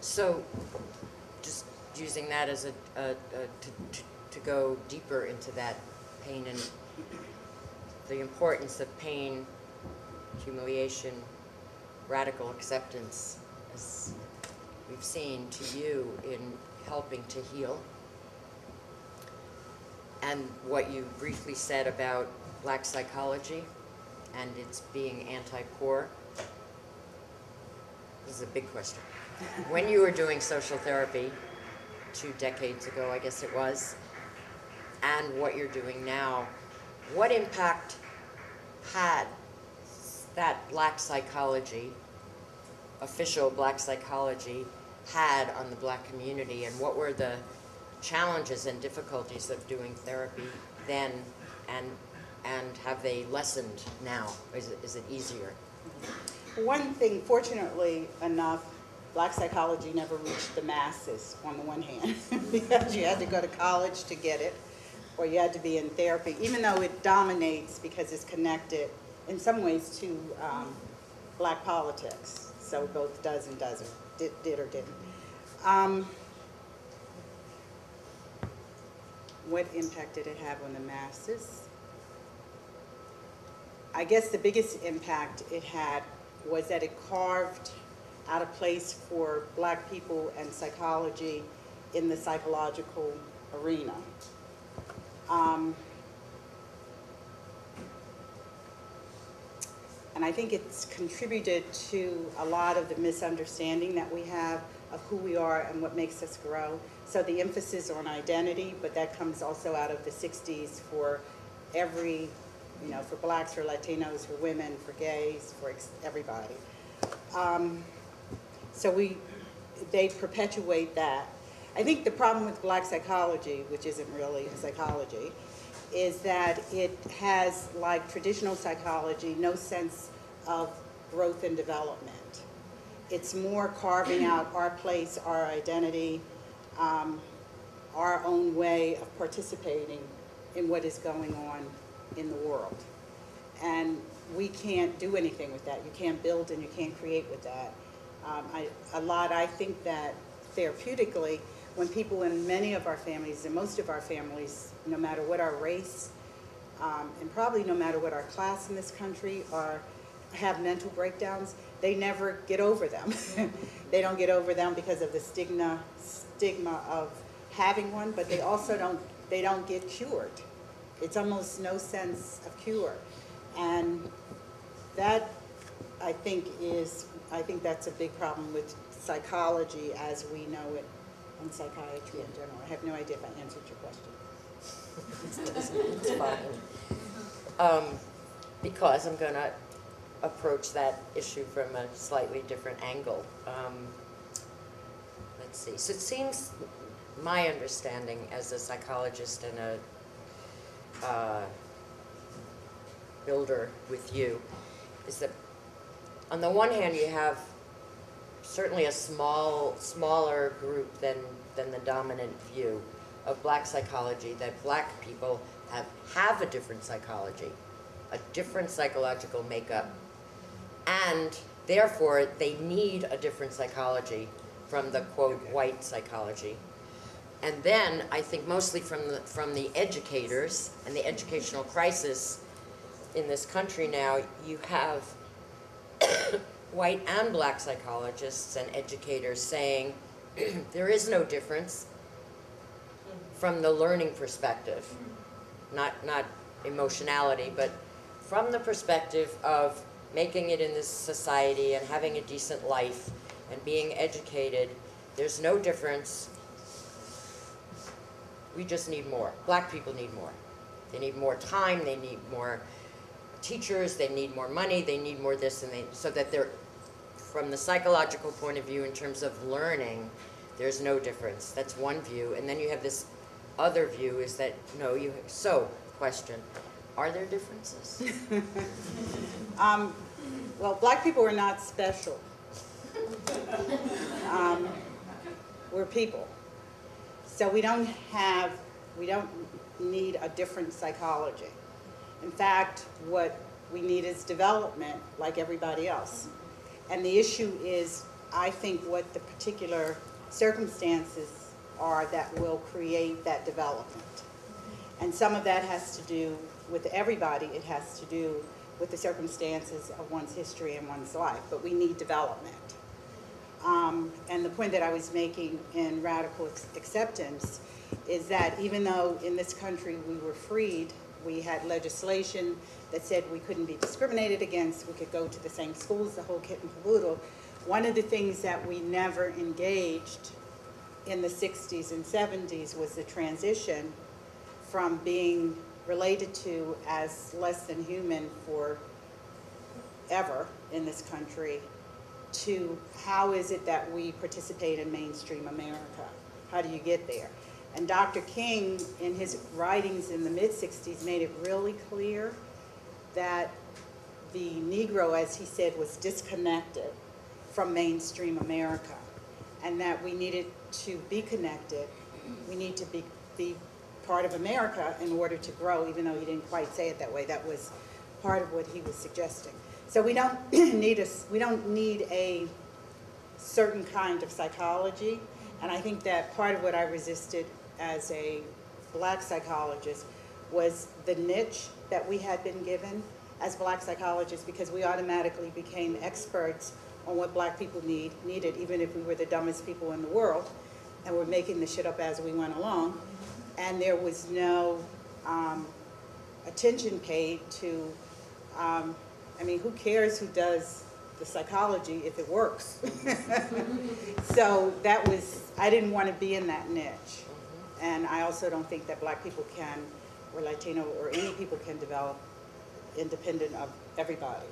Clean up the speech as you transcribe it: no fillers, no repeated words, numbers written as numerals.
So, just using that as to go deeper into that pain and the importance of pain, humiliation, radical acceptance, as we've seen, to you in helping to heal. And what you briefly said about black psychology and its being anti-poor. This is a big question. When you were doing social therapy 2 decades ago, I guess it was, and what you're doing now, what impact had that black psychology, official black psychology, had on the black community, and what were the challenges and difficulties of doing therapy then, and have they lessened now? Is it easier? One thing, fortunately enough, black psychology never reached the masses, on the one hand, because you had to go to college to get it, or you had to be in therapy, even though it dominates because it's connected in some ways to black politics. So it both does and doesn't, did or didn't. What impact did it have on the masses? I guess the biggest impact it had was that it carved out a place for black people and psychology in the psychological arena. And I think it's contributed to a lot of the misunderstanding that we have of who we are and what makes us grow. So the emphasis on identity, but that comes also out of the 60s for every, you know, for blacks, for Latinos, for women, for gays, for everybody. So they perpetuate that. I think the problem with black psychology, which isn't really psychology, is that it has, like traditional psychology, no sense of growth and development. It's more carving out our place, our identity, our own way of participating in what is going on in the world. And we can't do anything with that. You can't build and you can't create with that. I think that therapeutically, when people in many of our families, and most of our families, no matter what our race, and probably no matter what our class in this country, have mental breakdowns, they never get over them. They don't get over them because of the stigma of having one, but they also don't get cured. It's almost no sense of cure. And that, I think that's a big problem with psychology as we know it, and psychiatry in general. I have no idea if I answered your question. It's fine. Because I'm going to approach that issue from a slightly different angle. Let's see. So it seems, my understanding as a psychologist and a builder with you, is that on the one hand you have certainly a smaller group than the dominant view of black psychology, that black people have a different psychology, a different psychological makeup, and therefore they need a different psychology from the quote white psychology. And then I think mostly from the educators and the educational crisis in this country now, you have white and black psychologists and educators saying there is no difference from the learning perspective, not emotionality, but from the perspective of making it in this society and having a decent life and being educated. There's no difference. We just need more. Black people need more. They need more time, they need more teachers, they need more money, they need more this, and so that they're, from the psychological point of view in terms of learning, there's no difference. That's one view. And then you have this other view is that, no, question, are there differences? Well, black people are not special. We're people. So we don't need a different psychology. In fact, what we need is development like everybody else. And the issue is I think what the particular circumstances are that will create that development. And some of that has to do with everybody. It has to do with the circumstances of one's history and one's life, but we need development. And the point that I was making in radical acceptance is that even though in this country we were freed, we had legislation that said we couldn't be discriminated against, we could go to the same schools, the whole kit and caboodle. One of the things that we never engaged in the 60s and 70s was the transition from being related to as less than human forever in this country to how is it that we participate in mainstream America? How do you get there? And Dr. King, in his writings in the mid-60s, made it really clear that the Negro, as he said, was disconnected from mainstream America, and that we needed to be connected. We need to be part of America in order to grow, even though he didn't quite say it that way. That was part of what he was suggesting. So we don't need a certain kind of psychology, and I think that part of what I resisted as a black psychologist was the niche that we had been given as black psychologists, because we automatically became experts on what black people needed, even if we were the dumbest people in the world, and we're making the shit up as we went along. And there was no attention paid to, I mean, who cares who does the psychology if it works? So that was, I didn't want to be in that niche. And I also don't think that black people can, or Latino, or any people can develop independent of everybody.